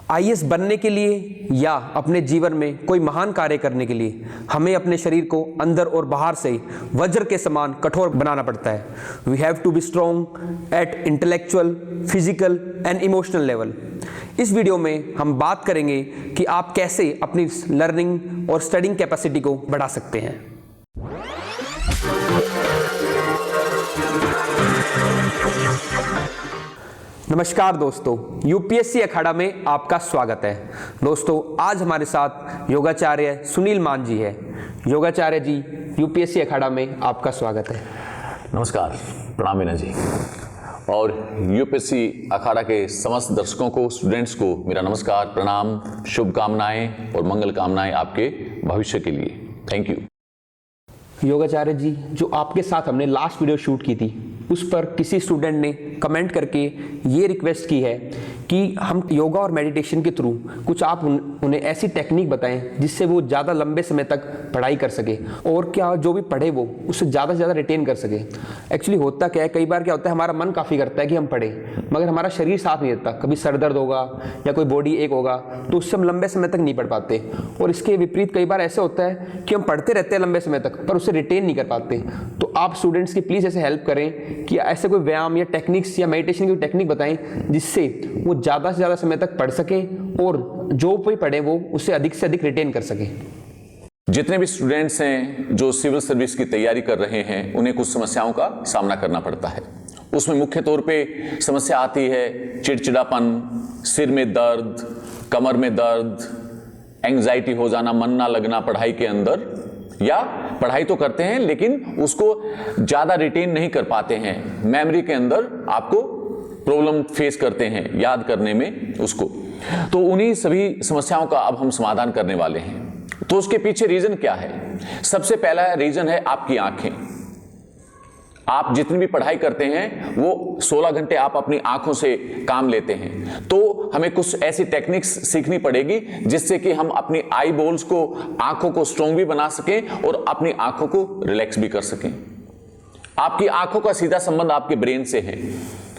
IAS बनने के लिए या अपने जीवन में कोई महान कार्य करने के लिए हमें अपने शरीर को अंदर और बाहर से वज्र के समान कठोर बनाना पड़ता है। We have to be strong at intellectual, physical and emotional level. इस वीडियो में हम बात करेंगे कि आप कैसे अपनी लर्निंग और स्टडिंग कैपेसिटी को बढ़ा सकते हैं। नमस्कार दोस्तों, यूपीएससी अखाड़ा में आपका स्वागत है। दोस्तों, आज हमारे साथ योगाचार्य सुनील मान जी है। योगाचार्य जी, यूपीएससी अखाड़ा में आपका स्वागत है। नमस्कार, प्रणाम मीना जी। और यूपीएससी अखाड़ा के समस्त दर्शकों को, स्टूडेंट्स को मेरा नमस्कार, प्रणाम, शुभकामनाएं और मंगल कामनाएं आपके भविष्य के लिए। Thank you. योगाचार्य जी, जो आपके साथ हमने लास्ट वीडियो शूट की थी उस पर किसी स्टूडेंट ने कमेंट करके ये रिक्वेस्ट की है कि हम योगा और मेडिटेशन के थ्रू कुछ आप उन्हें ऐसी टेक्निक बताएं जिससे वो ज़्यादा लंबे समय तक पढ़ाई कर सके और क्या जो भी पढ़े वो उससे ज़्यादा से ज़्यादा रिटेन कर सके। एक्चुअली होता क्या है, कई बार क्या होता है, हमारा मन काफ़ी करता है कि हम पढ़ें मगर हमारा शरीर साथ नहीं देता। कभी सर दर्द होगा या कोई बॉडी एक होगा तो उससे हम लंबे समय तक नहीं पढ़ पाते। और इसके विपरीत कई बार ऐसा होता है कि हम पढ़ते रहते हैं लंबे समय तक पर उससे रिटेन नहीं कर पाते। तो आप स्टूडेंट्स की प्लीज़ ऐसे हेल्प करें कि ऐसे कोई व्यायाम या टेक्निक्स या मेडिटेशन की टेक्निक बताएं जिससे वो ज़्यादा से ज़्यादा समय तक पढ़ सकें और जो भी पढ़े वो उससे अधिक रिटेन कर सकें। जितने भी स्टूडेंट्स हैं जो सिविल सर्विस की तैयारी कर रहे हैं उन्हें कुछ समस्याओं का सामना करना पड़ता है। उसमें मुख्य तौर पे समस्या आती है चिड़चिड़ापन, सिर में दर्द, कमर में दर्द, एंग्जाइटी हो जाना, मन ना लगना पढ़ाई के अंदर, या पढ़ाई तो करते हैं लेकिन उसको ज़्यादा रिटेन नहीं कर पाते हैं, मेमोरी के अंदर आपको प्रॉब्लम फेस करते हैं याद करने में उसको। तो उन्हीं सभी समस्याओं का अब हम समाधान करने वाले हैं। तो उसके पीछे रीजन क्या है? सबसे पहला रीजन है आपकी आंखें। आप जितनी भी पढ़ाई करते हैं वो 16 घंटे आप अपनी आंखों से काम लेते हैं। तो हमें कुछ ऐसी टेक्निक्स सीखनी पड़ेगी जिससे कि हम अपनी आई बॉल्स को, आंखों को स्ट्रॉन्ग भी बना सकें और अपनी आंखों को रिलैक्स भी कर सकें। आपकी आंखों का सीधा संबंध आपके ब्रेन से है।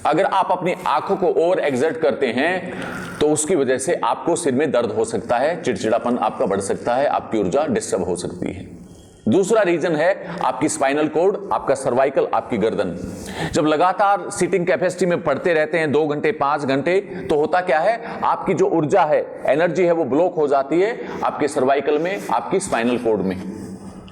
अगर आप अपनी आंखों को ओवर एक्सर्ट करते हैं तो उसकी वजह से आपको सिर में दर्द हो सकता है, चिड़चिड़ापन आपका बढ़ सकता है, आपकी ऊर्जा डिस्टर्ब हो सकती है। दूसरा रीजन है आपकी स्पाइनल कॉर्ड, आपका सर्वाइकल, आपकी गर्दन। जब लगातार सीटिंग कैपेसिटी में पढ़ते रहते हैं 2 घंटे 5 घंटे तो होता क्या है, आपकी जो ऊर्जा है, एनर्जी है, वो ब्लॉक हो जाती है आपके सर्वाइकल में, आपकी स्पाइनल कॉर्ड में।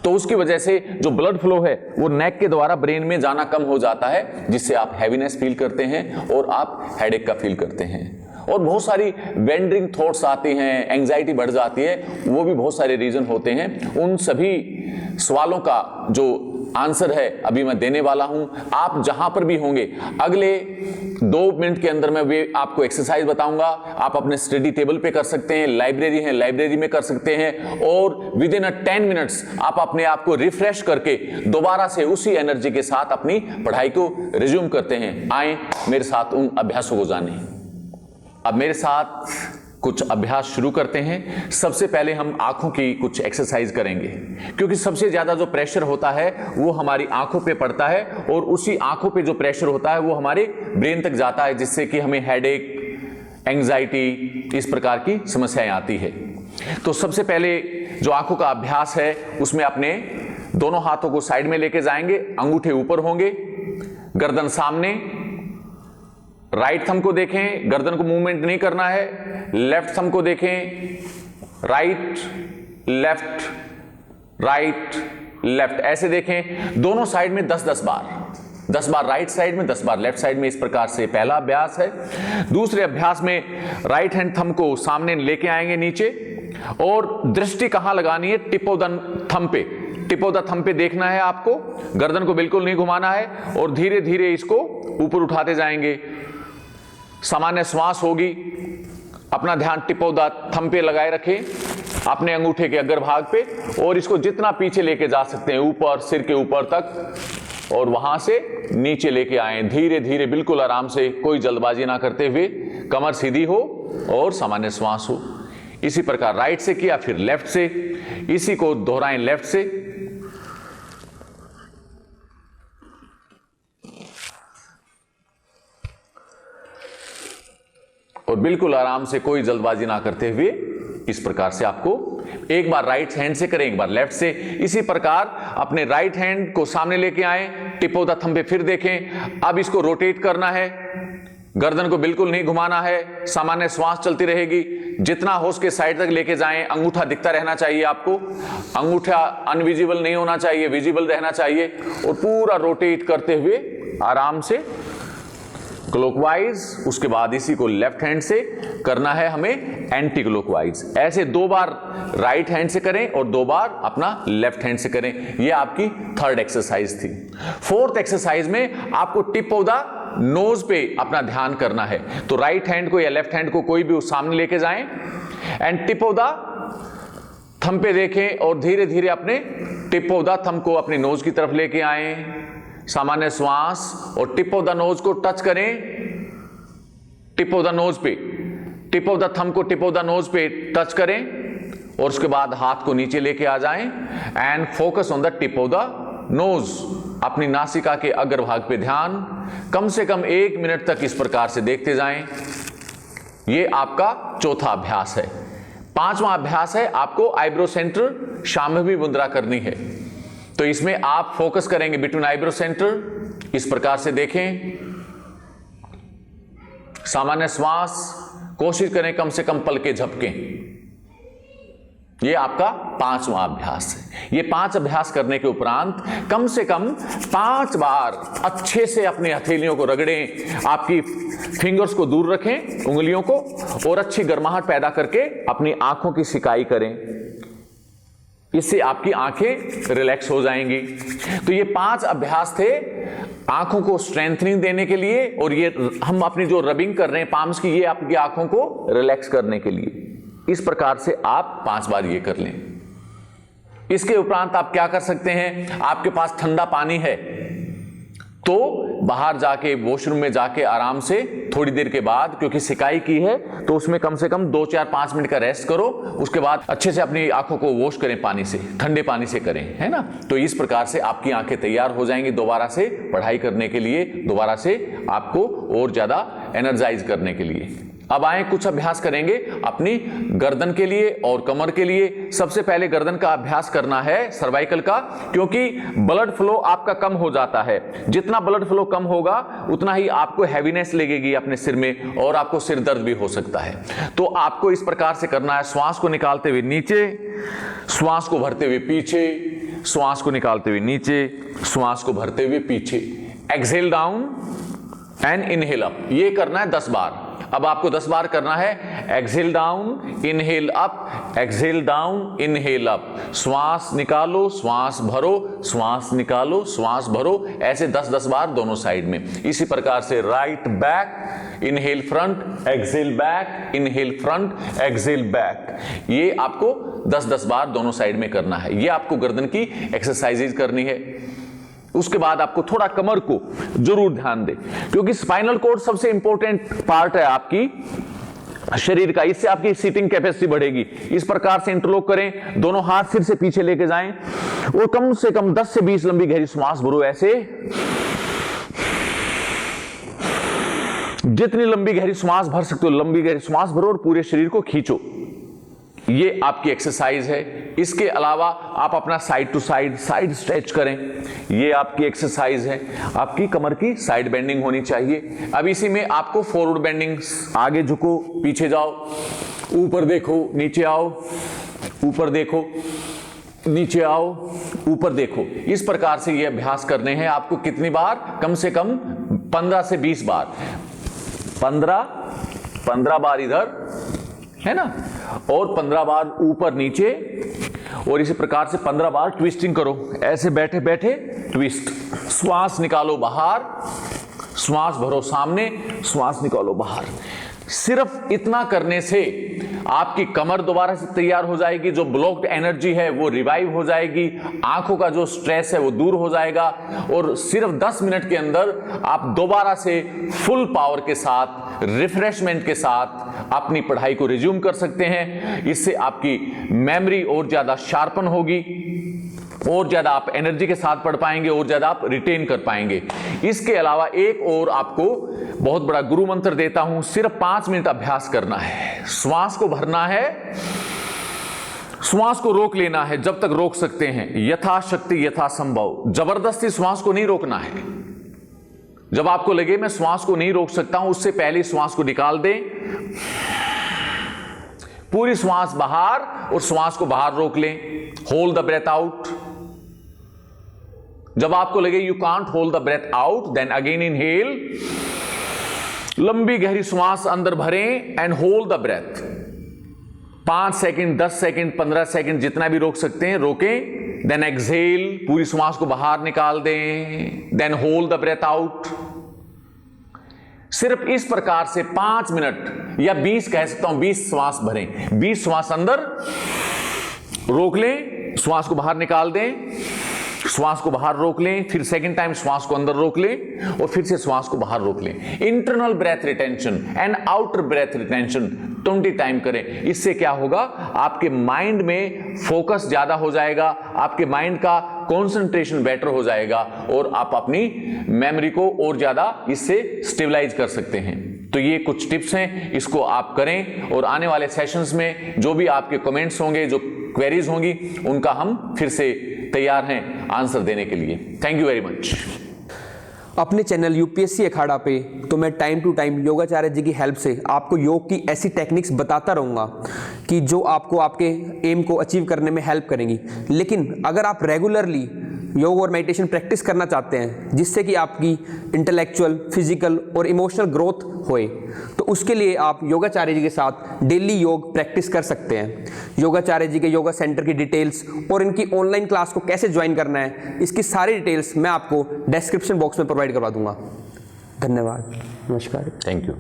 तो उसकी वजह से जो ब्लड फ्लो है वो नेक के द्वारा ब्रेन में जाना कम हो जाता है, जिससे आप हैवीनेस फील करते हैं और आप हेडेक का फील करते हैं। और बहुत सारी वेंडरिंग थॉट्स आती हैं, एंग्जाइटी बढ़ जाती है, वो भी बहुत सारे रीजन होते हैं। उन सभी सवालों का जो आंसर है अभी मैं देने वाला हूं। आप जहां पर भी होंगे अगले 2 मिनट के अंदर मैं वे आपको एक्सरसाइज बताऊंगा। आप अपने स्टडी टेबल पे कर सकते हैं, लाइब्रेरी है लाइब्रेरी में कर सकते हैं, और विद इन 10 मिनट्स आप अपने आप को रिफ्रेश करके दोबारा से उसी एनर्जी के साथ अपनी पढ़ाई को रिज्यूम करते हैं। आए मेरे साथ उन अभ्यासों को जानें। अब मेरे साथ कुछ अभ्यास शुरू करते हैं। सबसे पहले हम आंखों की कुछ एक्सरसाइज करेंगे, क्योंकि सबसे ज्यादा जो प्रेशर होता है वो हमारी आंखों पे पड़ता है और उसी आंखों पे जो प्रेशर होता है वो हमारे ब्रेन तक जाता है, जिससे कि हमें हेडेक, एंग्जाइटी, इस प्रकार की समस्याएं आती है। तो सबसे पहले जो आंखों का अभ्यास है उसमें अपने दोनों हाथों को साइड में लेके जाएंगे, अंगूठे ऊपर होंगे, गर्दन सामने, राइट थंब को देखें, गर्दन को मूवमेंट नहीं करना है। लेफ्ट थंब को देखें, राइट लेफ्ट, राइट लेफ्ट, ऐसे देखें। दोनों साइड में 10-10 बार, 10 बार राइट साइड में, 10 बार लेफ्ट साइड में। इस प्रकार से पहला अभ्यास है। दूसरे अभ्यास में राइट हैंड थंब को सामने लेके आएंगे नीचे, और दृष्टि कहां लगानी है? टिप ऑफ द थंब पे, टिप ऑफ द थंब पे देखना है आपको, गर्दन को बिल्कुल नहीं घुमाना है, और धीरे धीरे इसको ऊपर उठाते जाएंगे। सामान्य श्वास होगी। अपना ध्यान टिप ऑफ द थंब पे लगाए रखें अपने अंगूठे के अग्रभाग पे, और इसको जितना पीछे लेके जा सकते हैं ऊपर, सिर के ऊपर तक, और वहां से नीचे लेके आए धीरे धीरे, बिल्कुल आराम से, कोई जल्दबाजी ना करते हुए। कमर सीधी हो और सामान्य श्वास हो। इसी प्रकार राइट से किया, फिर लेफ्ट से, इसी को दोहराएं लेफ्ट से। और बिल्कुल आराम से, कोई जल्दबाजी ना करते हुए इस प्रकार से आपको एक बार राइट हैंड से करें, एक बार लेफ्ट से। इसी प्रकार अपने राइट हैंड को सामने लेके आए, टिप ऑफ द थंब पे फिर देखें। अब इसको रोटेट करना है, गर्दन को बिल्कुल नहीं घुमाना है, सामान्य श्वास चलती रहेगी। जितना हो उसके साइड तक लेके जाएं, अंगूठा दिखता रहना चाहिए आपको, अंगूठा अनविजिबल नहीं होना चाहिए, विजिबल रहना चाहिए। और पूरा रोटेट करते हुए आराम से क्लॉकवाइज, उसके बाद इसी को लेफ्ट हैंड से करना है हमें एंटी क्लॉकवाइज। ऐसे 2 बार राइट हैंड से करें और 2 बार अपना लेफ्ट हैंड से करें। यह आपकी थर्ड एक्सरसाइज थी। फोर्थ एक्सरसाइज में आपको टिप ऑफ द नोज पे अपना ध्यान करना है। तो राइट हैंड को या लेफ्ट हैंड को कोई भी उस सामने लेके जाएं and tip of the thumb पे देखें और धीरे धीरे अपने टिप ऑफ द थंब को अपनी नोज की तरफ लेके आएं। सामान्य श्वास और टिप ऑफ द नोज को टच करें, टिप ऑफ द नोज पे, टिप ऑफ द थंब को टिप ऑफ द नोज पे टच करें और उसके बाद हाथ को नीचे लेके आ जाएं and focus on the tip of the nose. अपनी नासिका के अग्रभाग पे ध्यान कम से कम 1 मिनट तक इस प्रकार से देखते जाएं। यह आपका चौथा अभ्यास है। 5वां अभ्यास है आपको आईब्रो सेंटर शांभवी मुद्रा करनी है। तो इसमें आप फोकस करेंगे बिटवीन आईब्रो सेंटर, इस प्रकार से देखें। सामान्य श्वास, कोशिश करें कम से कम पलके झपकें। यह आपका 5वां अभ्यास है। ये 5 अभ्यास करने के उपरांत कम से कम 5 बार अच्छे से अपनी हथेलियों को रगड़ें, आपकी फिंगर्स को दूर रखें, उंगलियों को, और अच्छी गर्माहट पैदा करके अपनी आंखों की सिकाई करें। इससे आपकी आंखें रिलैक्स हो जाएंगी। तो ये 5 अभ्यास थे आंखों को स्ट्रेंथनिंग देने के लिए, और ये हम अपनी जो रबिंग कर रहे हैं पाम्स की, ये आपकी आंखों को रिलैक्स करने के लिए। इस प्रकार से आप 5 बार ये कर लें। इसके उपरांत आप क्या कर सकते हैं, आपके पास ठंडा पानी है तो बाहर जाके वॉशरूम में जाके आराम से थोड़ी देर के बाद, क्योंकि सिकाई की है तो उसमें कम से कम 2, 4, 5 मिनट का रेस्ट करो। उसके बाद अच्छे से अपनी आंखों को वॉश करें पानी से, ठंडे पानी से करें, है ना। तो इस प्रकार से आपकी आंखें तैयार हो जाएंगी दोबारा से पढ़ाई करने के लिए, दोबारा से आपको और ज्यादा एनर्जाइज करने के लिए। अब आए कुछ अभ्यास करेंगे अपनी गर्दन के लिए और कमर के लिए। सबसे पहले गर्दन का अभ्यास करना है, सर्वाइकल का, क्योंकि ब्लड फ्लो आपका कम हो जाता है। जितना ब्लड फ्लो कम होगा उतना ही आपको हैवीनेस लगेगी अपने सिर में और आपको सिर दर्द भी हो सकता है। तो आपको इस प्रकार से करना है, श्वास को निकालते हुए नीचे, श्वास को भरते हुए पीछे, श्वास को निकालते हुए नीचे, श्वास को भरते हुए पीछे। Exhale down and inhale up, ये करना है 10 बार। अब आपको 10 बार करना है। Exhale down, inhale up, exhale down, inhale up. श्वास निकालो, श्वास भरो, श्वास निकालो, श्वास भरो, ऐसे 10-10 बार दोनों साइड में। इसी प्रकार से right back, inhale front, exhale back, inhale front, exhale back. ये आपको 10-10 बार दोनों साइड में करना है। ये आपको गर्दन की एक्सरसाइजेज करनी है। उसके बाद आपको थोड़ा कमर को जरूर ध्यान दें, क्योंकि स्पाइनल कॉर्ड सबसे इंपॉर्टेंट पार्ट है आपकी शरीर का। इससे आपकी सीटिंग कैपेसिटी बढ़ेगी। इस प्रकार से इंटरलॉक करें, दोनों हाथ सिर से पीछे लेके जाएं और कम से कम 10 से 20 लंबी गहरी श्वास भरो। ऐसे जितनी लंबी गहरी श्वास भर सकते हो लंबी गहरी श्वास भरो और पूरे शरीर को खींचो। ये आपकी एक्सरसाइज है। इसके अलावा आप अपना साइड टू साइड स्ट्रेच करें। ये आपकी एक्सरसाइज है। आपकी कमर की साइड बेंडिंग होनी चाहिए। अब इसी में आपको फॉरवर्ड बेंडिंग, आगे झुको, पीछे जाओ, ऊपर देखो, नीचे आओ, ऊपर देखो, नीचे आओ, ऊपर देखो। इस प्रकार से ये अभ्यास करने हैं आपको। कितनी बार? कम से कम 15 से 20 बार। 15 बार इधर, है ना, और 15 बार ऊपर नीचे, और इसी प्रकार से 15 बार ट्विस्टिंग करो। ऐसे बैठे बैठे ट्विस्ट। श्वास निकालो बाहर, श्वास भरो सामने, श्वास निकालो बाहर। सिर्फ इतना करने से आपकी कमर दोबारा से तैयार हो जाएगी, जो ब्लॉक्ड एनर्जी है वो रिवाइव हो जाएगी, आंखों का जो स्ट्रेस है वो दूर हो जाएगा, और सिर्फ 10 मिनट के अंदर आप दोबारा से फुल पावर के साथ, रिफ्रेशमेंट के साथ अपनी पढ़ाई को रिज्यूम कर सकते हैं। इससे आपकी मेमोरी और ज्यादा शार्पन होगी और ज्यादा आप एनर्जी के साथ पढ़ पाएंगे, और ज्यादा आप रिटेन कर पाएंगे। इसके अलावा एक और आपको बहुत बड़ा गुरु मंत्र देता हूं, सिर्फ 5 मिनट अभ्यास करना है। श्वास को भरना है, श्वास को रोक लेना है जब तक रोक सकते हैं, यथाशक्ति यथासंभव। जबरदस्ती श्वास को नहीं रोकना है। जब आपको लगे मैं श्वास को नहीं रोक सकता हूं, उससे पहले श्वास को निकाल दें, पूरी श्वास बाहर और श्वास को बाहर रोक लें। Hold the breath out. जब आपको लगे you can't hold the breath out, then again inhale, लंबी गहरी श्वास अंदर भरें and hold the breath. 5 second, 10 second, 15 second, जितना भी रोक सकते हैं रोकें। देन एक्सहेल, पूरी श्वास को बाहर निकाल दें। Then hold the breath out. सिर्फ इस प्रकार से 5 मिनट या 20 कह सकता हूं, 20 श्वास भरें। 20 श्वास अंदर रोक लें, श्वास को बाहर निकाल दें, श्वास को बाहर रोक लें, फिर सेकंड टाइम श्वास को अंदर रोक लें और फिर से श्वास को बाहर रोक लें। Internal breath retention and outer breath retention 20 time करें। इससे क्या होगा, आपके माइंड में फोकस ज्यादा हो जाएगा, आपके माइंड का कंसंट्रेशन बेटर हो जाएगा और आप अपनी मेमोरी को और ज्यादा इससे स्टेबलाइज कर सकते हैं। तो ये कुछ टिप्स हैं, इसको आप करें और आने वाले सेशंस में जो भी आपके कमेंट्स होंगे, जो क्वेरीज होंगी, उनका हम फिर से तैयार हैं आंसर देने के लिए। Thank you very much. अपने चैनल यूपीएससी अखाड़ा पे तो मैं टाइम टू टाइम योगाचार्य जी की हेल्प से आपको योग की ऐसी टेक्निक्स बताता रहूँगा कि जो आपको आपके एम को अचीव करने में हेल्प करेंगी। लेकिन अगर आप रेगुलरली योग और मेडिटेशन प्रैक्टिस करना चाहते हैं जिससे कि आपकी इंटेलेक्चुअल, फिजिकल और इमोशनल ग्रोथ होए, तो उसके लिए आप योगाचार्य जी के साथ डेली योग प्रैक्टिस कर सकते हैं। योगाचार्य जी के योगा सेंटर की डिटेल्स और इनकी ऑनलाइन क्लास को कैसे ज्वाइन करना है, इसकी सारी डिटेल्स मैं आपको डिस्क्रिप्शन बॉक्स में प्रोवाइड करवा दूंगा। धन्यवाद, नमस्कार, थैंक यू।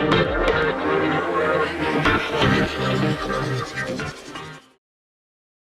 Thank you.